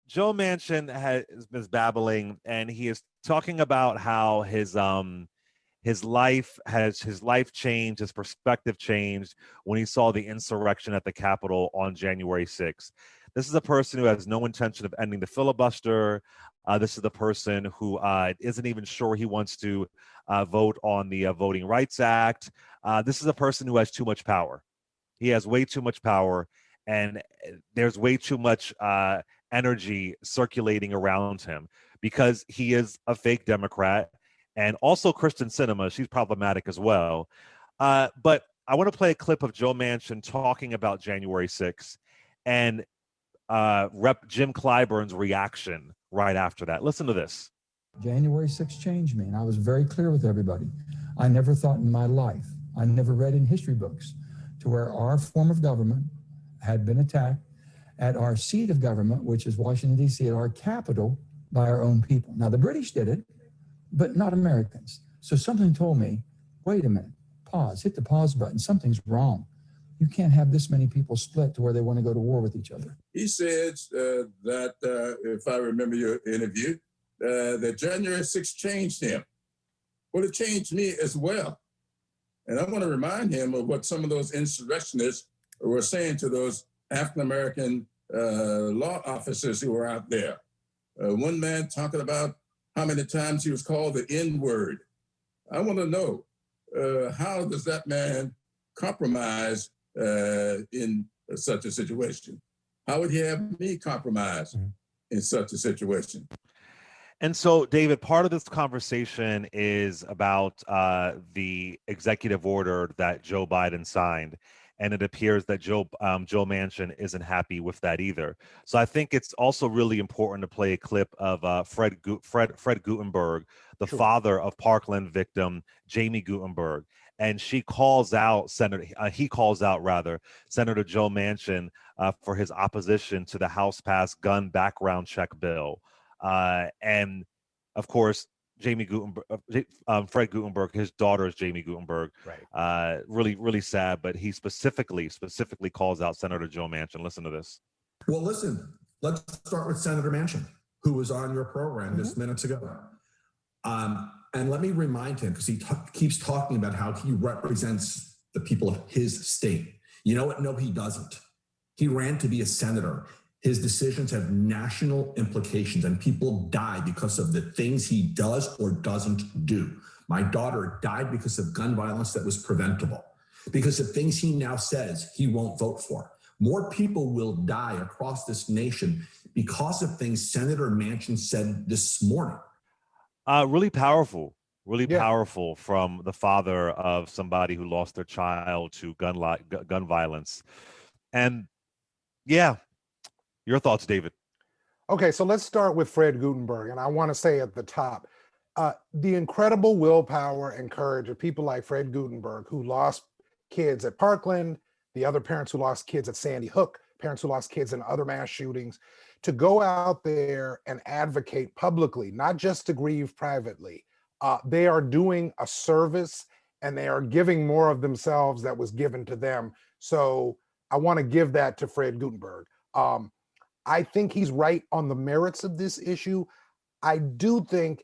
Joe Manchin has been babbling, and he is talking about how his life changed, his perspective changed when he saw the insurrection at the Capitol on January 6th. This is a person who has no intention of ending the filibuster. This is the person who isn't even sure he wants to vote on the Voting Rights Act. This is a person who has too much power. He has way too much power, and there's way too much energy circulating around him because he is a fake Democrat, and also Kristen Sinema. She's problematic as well. But I want to play a clip of Joe Manchin talking about January 6th and Rep. Jim Clyburn's reaction right after that. Listen to this. January 6th changed me, and I was very clear with everybody. I never thought in my life, I never read in history books to where our form of government had been attacked at our seat of government, which is Washington, D.C., at our capital by our own people. Now, the British did it, but not Americans. So something told me, wait a minute, pause, hit the pause button. Something's wrong. You can't have this many people split to where they want to go to war with each other. He said that, if I remember your interview, that January 6th changed him. Well, it changed me as well. And I want to remind him of what some of those insurrectionists were saying to those African-American law officers who were out there. One man talking about how many times he was called the N-word. I want to know, how does that man compromise in such a situation? How would he have me compromise in such a situation? And so, David, part of this conversation is about the executive order that Joe Biden signed. And it appears that Joe Manchin isn't happy with that either. So I think it's also really important to play a clip of Fred Guttenberg, the father of Parkland victim Jamie Guttenberg, and he calls out Senator Joe Manchin for his opposition to the House-passed gun background check bill, and of course, Jamie Guttenberg, Fred Guttenberg, his daughter is Jamie Guttenberg. Right. Really, really sad, but he specifically calls out Senator Joe Manchin. Listen to this. Well, listen, let's start with Senator Manchin, who was on your program just minutes ago. And let me remind him, because he keeps talking about how he represents the people of his state. You know what? No, he doesn't. He ran to be a senator. His decisions have national implications, and people die because of the things he does or doesn't do. My daughter died because of gun violence that was preventable, because of things he now says he won't vote for. More people will die across this nation because of things Senator Manchin said this morning. Really powerful from the father of somebody who lost their child to gun violence. And yeah. Your thoughts, David? Okay, so let's start with Fred Guttenberg. And I want to say at the top, the incredible willpower and courage of people like Fred Guttenberg, who lost kids at Parkland, the other parents who lost kids at Sandy Hook, parents who lost kids in other mass shootings, to go out there and advocate publicly, not just to grieve privately. They are doing a service, and they are giving more of themselves that was given to them. So I want to give that to Fred Guttenberg. I think he's right on the merits of this issue. I do think,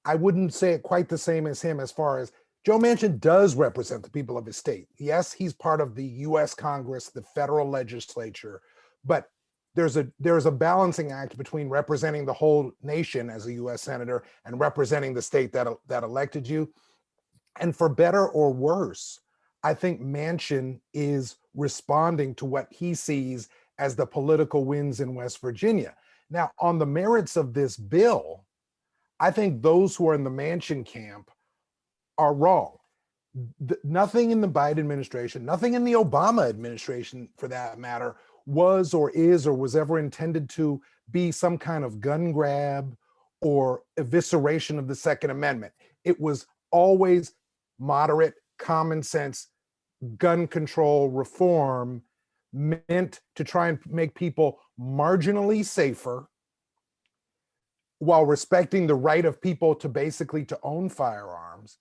I wouldn't say it quite the same as him, as far as Joe Manchin does represent the people of his state. Yes, he's part of the US Congress, the federal legislature, but there's a balancing act between representing the whole nation as a US senator and representing the state that elected you. And for better or worse, I think Manchin is responding to what he sees as the political winds in West Virginia. Now, on the merits of this bill, I think those who are in the Manchin camp are wrong. Nothing in the Biden administration, nothing in the Obama administration, for that matter, was or is or was ever intended to be some kind of gun grab or evisceration of the Second Amendment. It was always moderate, common sense gun control reform meant to try and make people marginally safer while respecting the right of people to basically to own firearms.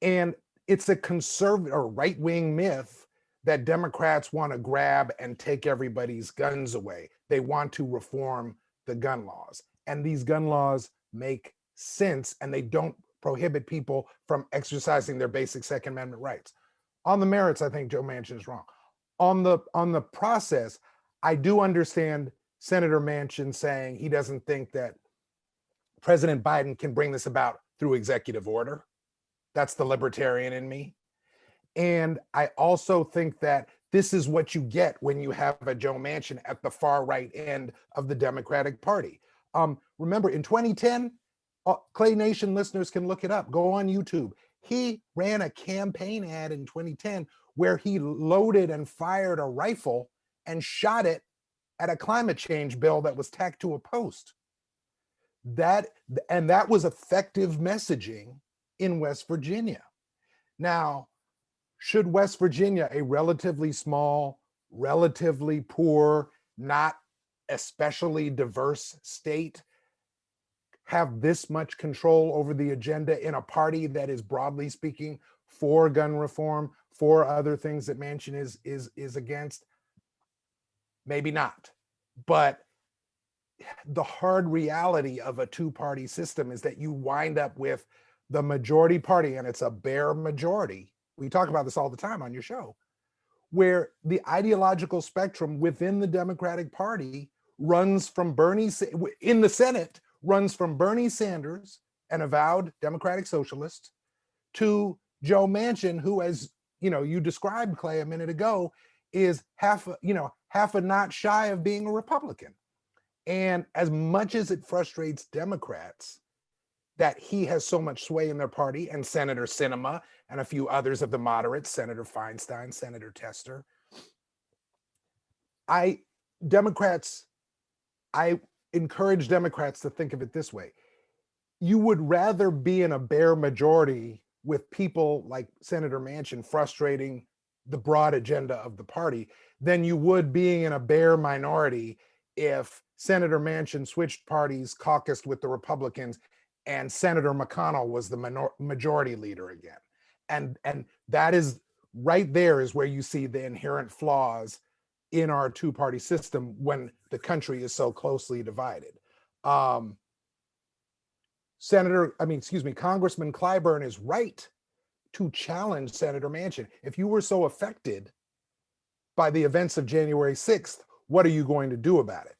And it's a conservative or right-wing myth that Democrats want to grab and take everybody's guns away. they want to reform the gun laws. And these gun laws make sense, and they don't prohibit people from exercising their basic Second Amendment rights. On the merits, I think Joe Manchin is wrong. On the process, I do understand Senator Manchin saying he doesn't think that President Biden can bring this about through executive order. That's the libertarian in me. And I also think that this is what you get when you have a Joe Manchin at the far right end of the Democratic Party. Remember, in 2010, Clay Nation listeners can look it up. Go on YouTube. He ran a campaign ad in 2010 where he loaded and fired a rifle and shot it at a climate change bill that was tacked to a post. That was effective messaging in West Virginia. Now, should West Virginia, a relatively small, relatively poor, not especially diverse state, have this much control over the agenda in a party that is, broadly speaking, for gun reform, for other things that Manchin is against? Maybe not. But the hard reality of a two-party system is that you wind up with the majority party, and it's a bare majority. We talk about this all the time on your show, where the ideological spectrum within the Democratic Party runs from in the Senate, runs from Bernie Sanders, an avowed Democratic socialist, to Joe Manchin, who, as you described, Clay, a minute ago, is half a notch shy of being a Republican. And as much as it frustrates Democrats that he has so much sway in their party, and Senator Sinema and a few others of the moderates, Senator Feinstein, Senator Tester, I encourage Democrats to think of it this way. You would rather be in a bare majority with people like Senator Manchin frustrating the broad agenda of the party than you would being in a bare minority if Senator Manchin switched parties, caucused with the Republicans, and Senator McConnell was the majority leader again. And that is right there is where you see the inherent flaws in our two-party system when the country is so closely divided. Congressman Clyburn is right to challenge Senator Manchin. If you were so affected by the events of January 6th, what are you going to do about it?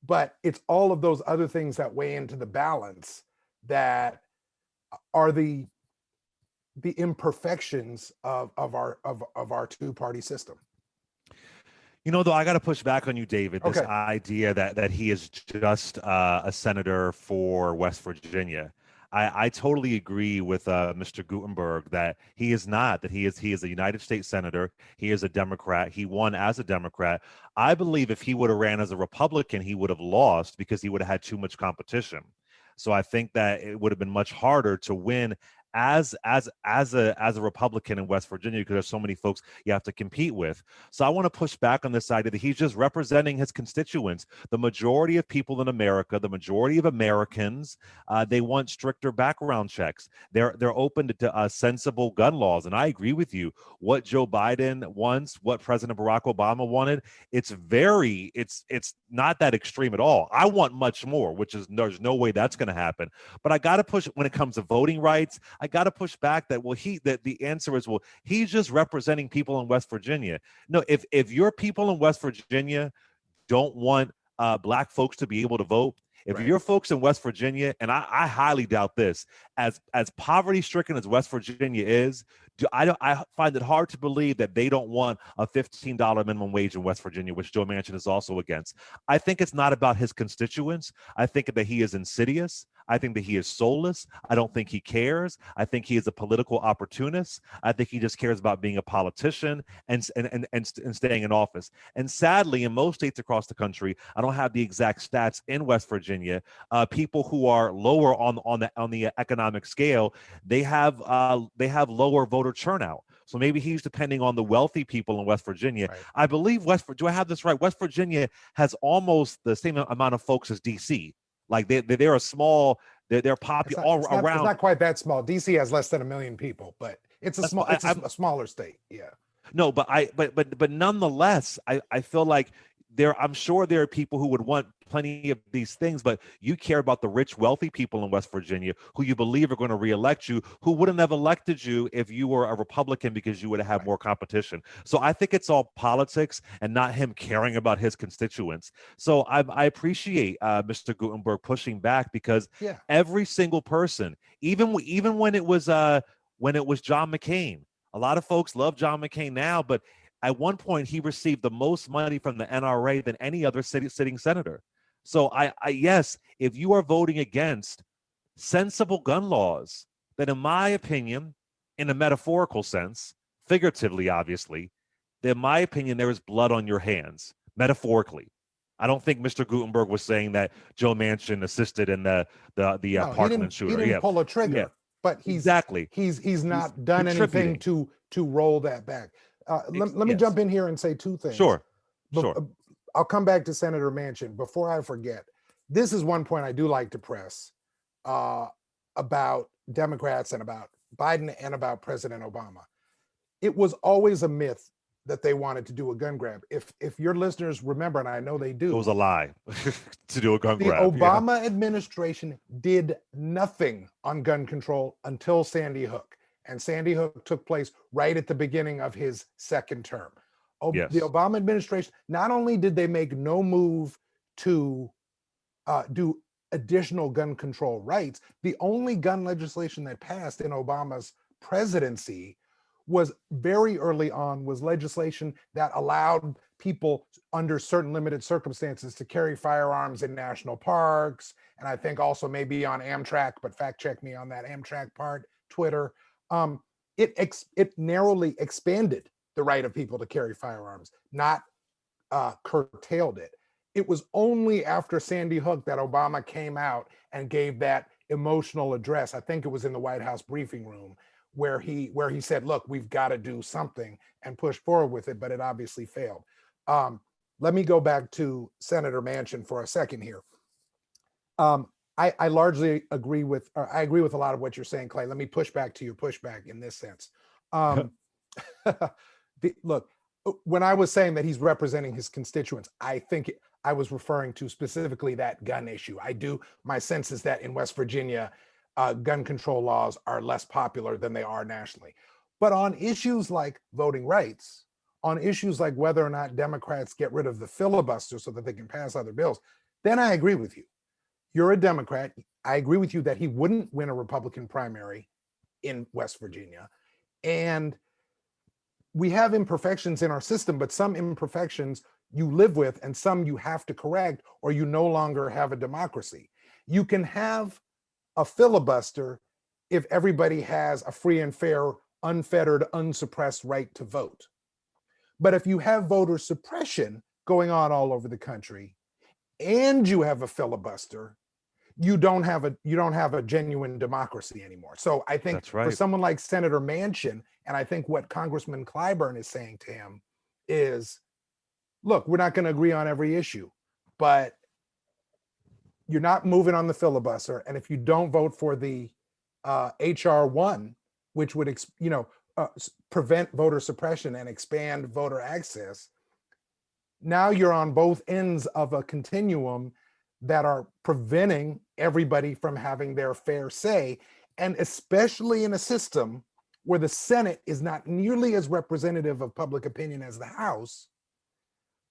But it's all of those other things that weigh into the balance that are the imperfections of our two-party system. Though, I got to push back on you, David, this Okay. idea that he is just a senator for West Virginia. I totally agree with Mr. Gutenberg that he is not, that he is a United States senator. He is a Democrat. He won as a Democrat. I believe if he would have ran as a Republican, he would have lost because he would have had too much competition. So I think that it would have been much harder to win as a Republican in West Virginia because there's so many folks you have to compete with. So I want to push back on this idea that he's just representing his constituents. The majority of people in America, the majority of Americans, they want stricter background checks. They're open to sensible gun laws, and I agree with you. What Joe Biden wants, what President Barack Obama wanted, it's not that extreme at all. I want much more, which is there's no way that's going to happen. But I got to push when it comes to voting rights. I got to push back that the answer is, he's just representing people in West Virginia. No, if your people in West Virginia don't want Black folks to be able to vote, if Right. your folks in West Virginia, and I highly doubt this, as poverty stricken as West Virginia is, I find it hard to believe that they don't want a $15 minimum wage in West Virginia, which Joe Manchin is also against. I think it's not about his constituents. I think that he is insidious. I think that he is soulless. I don't think he cares. I think he is a political opportunist. I think he just cares about being a politician and staying in office. And sadly, in most states across the country, I don't have the exact stats in West Virginia. People who are lower on the economic scale, they have lower voter turnout. So maybe he's depending on the wealthy people in West Virginia. Right. I believe do I have this right? West Virginia has almost the same amount of folks as DC. Like they're a small, they're popular all around. It's not quite that small. DC has less than 1 million people, but it's a smaller state. Yeah. No, but nonetheless, I feel like I'm sure there are people who would want plenty of these things, but you care about the rich, wealthy people in West Virginia who you believe are going to reelect you, who wouldn't have elected you if you were a Republican because you would have had more competition. So I think it's all politics and not him caring about his constituents. So I appreciate Mr. Gutenberg pushing back, because every single person, even when it was John McCain, a lot of folks love John McCain now, but at one point, he received the most money from the NRA than any other sitting senator. So yes, if you are voting against sensible gun laws, then in my opinion, in a metaphorical sense, figuratively, obviously, then in my opinion, there is blood on your hands, metaphorically. I don't think Mr. Gutenberg was saying that Joe Manchin assisted in the Parkland shooter. He didn't pull a trigger, but he's not done anything to roll that back. Let me jump in here and say two things. Sure. I'll come back to Senator Manchin. Before I forget, this is one point I do like to press about Democrats and about Biden and about President Obama. It was always a myth that they wanted to do a gun grab. If your listeners remember, and I know they do, it was a lie to do a gun grab. The Obama administration did nothing on gun control until Sandy Hook. And Sandy Hook took place right at the beginning of his second term. The Obama administration, not only did they make no move to do additional gun control rights, the only gun legislation that passed in Obama's presidency was very early on, was legislation that allowed people under certain limited circumstances to carry firearms in national parks. And I think also maybe on Amtrak, but fact check me on that Amtrak part, Twitter. It narrowly expanded the right of people to carry firearms, not curtailed it. It was only after Sandy Hook that Obama came out and gave that emotional address. I think it was in the White House briefing room where he said, look, we've got to do something, and push forward with it, but it obviously failed. Let me go back to Senator Manchin for a second here. I largely agree with a lot of what you're saying, Clay. Let me push back to your pushback in this sense. Look, when I was saying that he's representing his constituents, I think I was referring to specifically that gun issue. My sense is that in West Virginia, gun control laws are less popular than they are nationally. But on issues like voting rights, on issues like whether or not Democrats get rid of the filibuster so that they can pass other bills, then I agree with you. You're a Democrat. I agree with you that he wouldn't win a Republican primary in West Virginia. And we have imperfections in our system, but some imperfections you live with and some you have to correct, or you no longer have a democracy. You can have a filibuster if everybody has a free and fair, unfettered, unsuppressed right to vote. But if you have voter suppression going on all over the country and you have a filibuster, you don't have a genuine democracy anymore. So I think for someone like Senator Manchin, and I think what Congressman Clyburn is saying to him is, look, we're not going to agree on every issue, but you're not moving on the filibuster. And if you don't vote for the HR 1, which would prevent voter suppression and expand voter access, now you're on both ends of a continuum that are preventing everybody from having their fair say. And especially in a system where the Senate is not nearly as representative of public opinion as the House,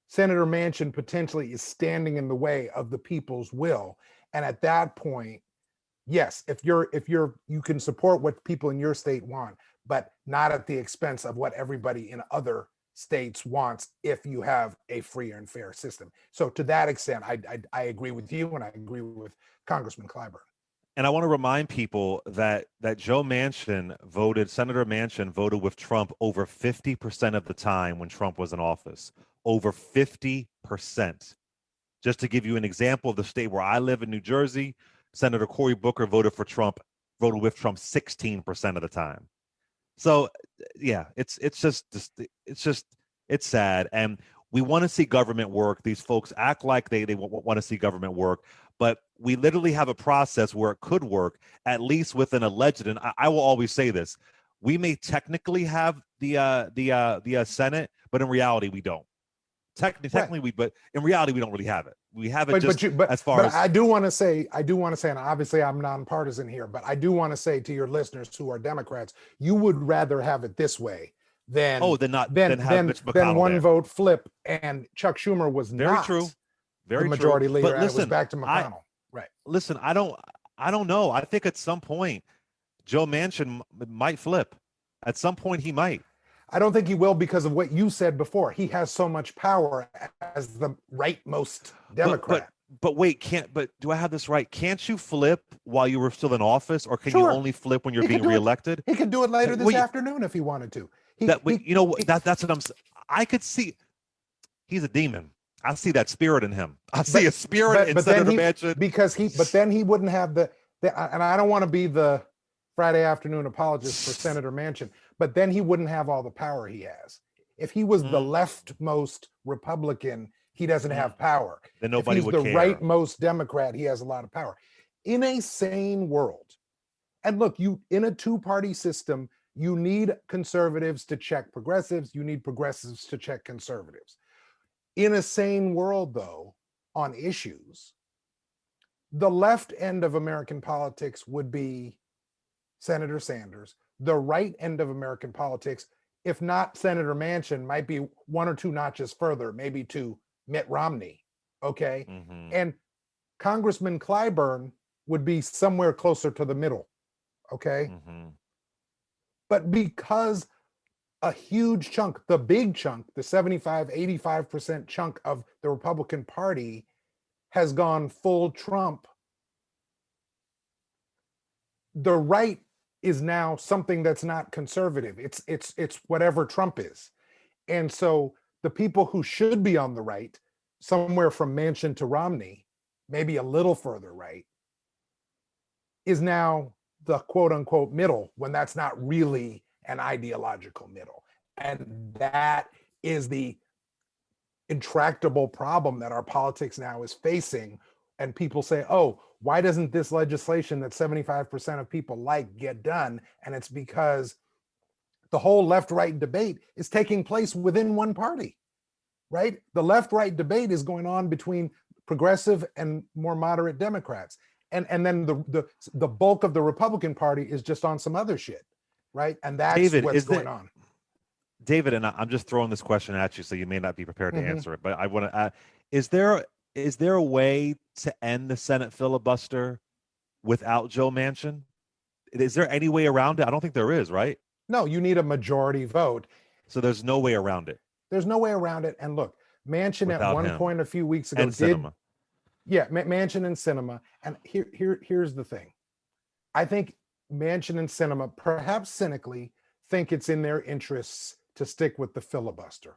Senator Manchin potentially is standing in the way of the people's will. And at that point, yes, if you can support what people in your state want, but not at the expense of what everybody in other states wants if you have a free and fair system. So to that extent, I agree with you, and I agree with Congressman Clyburn. And I want to remind people that Senator Manchin voted with Trump over 50% of the time when Trump was in office. Over 50%. Just to give you an example of the state where I live in New Jersey, Senator Cory Booker voted with Trump 16% of the time. So yeah, it's sad. And we want to see government work. These folks act like they want to see government work, but we literally have a process where it could work, at least within a alleged. And I will always say this: we may technically have the Senate, but in reality, we don't. Technically, but in reality, we don't really have it. We have it but as far as I do want to say, and obviously I'm nonpartisan here, but I do want to say to your listeners who are Democrats, you would rather have it this way than have Mitch McConnell one there. vote flip, and Chuck Schumer was Very not true. Very the majority true. leader, But and it was listen, back to McConnell. Right. Listen, I don't know. I think at some point Joe Manchin might flip. At some point he might. I don't think he will because of what you said before. He has so much power as the rightmost Democrat. But wait, but do I have this right? Can't you flip while you were still in office, or can you only flip when you're being reelected? He could do it later this afternoon if he wanted to. That's what I'm saying. I could see he's a demon. I see that spirit in him. I see a spirit in Senator Manchin. But then he wouldn't have and I don't want to be the Friday afternoon apologist for Senator Manchin, but then he wouldn't have all the power he has. If he was the leftmost Republican, he doesn't have power. Then nobody would care. If he's the rightmost Democrat, he has a lot of power. In a sane world, and look, in a two-party system, you need conservatives to check progressives. You need progressives to check conservatives. In a sane world, though, on issues, the left end of American politics would be Senator Sanders. The right end of American politics, if not Senator Manchin, might be one or two notches further, maybe to Mitt Romney. Okay. Mm-hmm. And Congressman Clyburn would be somewhere closer to the middle. Okay. Mm-hmm. But because a huge chunk, the big chunk, the 75-85% chunk of the Republican Party has gone full Trump, the right is now something that's not conservative. It's whatever Trump is. And so the people who should be on the right, somewhere from Manchin to Romney, maybe a little further right, is now the quote unquote middle, when that's not really an ideological middle. And that is the intractable problem that our politics now is facing. And people say, oh, why doesn't this legislation that 75% of people like get done? And it's because the whole left-right debate is taking place within one party, right? The left-right debate is going on between progressive and more moderate Democrats. And then the bulk of the Republican Party is just on some other shit, right? And that's what's going on. David, and I'm just throwing this question at you, so you may not be prepared to answer it, but I want to add, is there a way to end the Senate filibuster without Joe Manchin? Is there any way around it? I don't think there is, right? No, you need a majority vote. So there's no way around it. There's no way around it. And look, Manchin Without at one him. point a few weeks ago And Sinema. Yeah, Manchin and Sinema. And here's the thing. I think Manchin and Sinema, perhaps cynically, think it's in their interests to stick with the filibuster.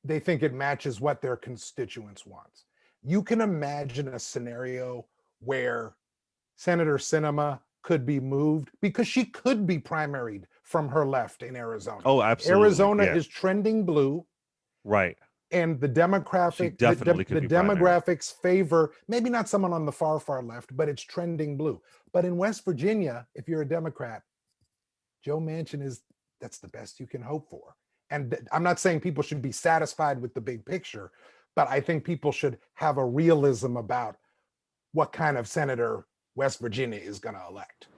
They think it matches what their constituents want. You can imagine a scenario where Senator Sinema could be moved, because she could be primaried from her left in Arizona. Oh, absolutely. Arizona is trending blue. Right. And the demographics favor maybe not someone on the far left, but it's trending blue. But in West Virginia, if you're a Democrat, Joe Manchin that's the best you can hope for. And I'm not saying people should be satisfied with the big picture, but I think people should have a realism about what kind of senator West Virginia is going to elect.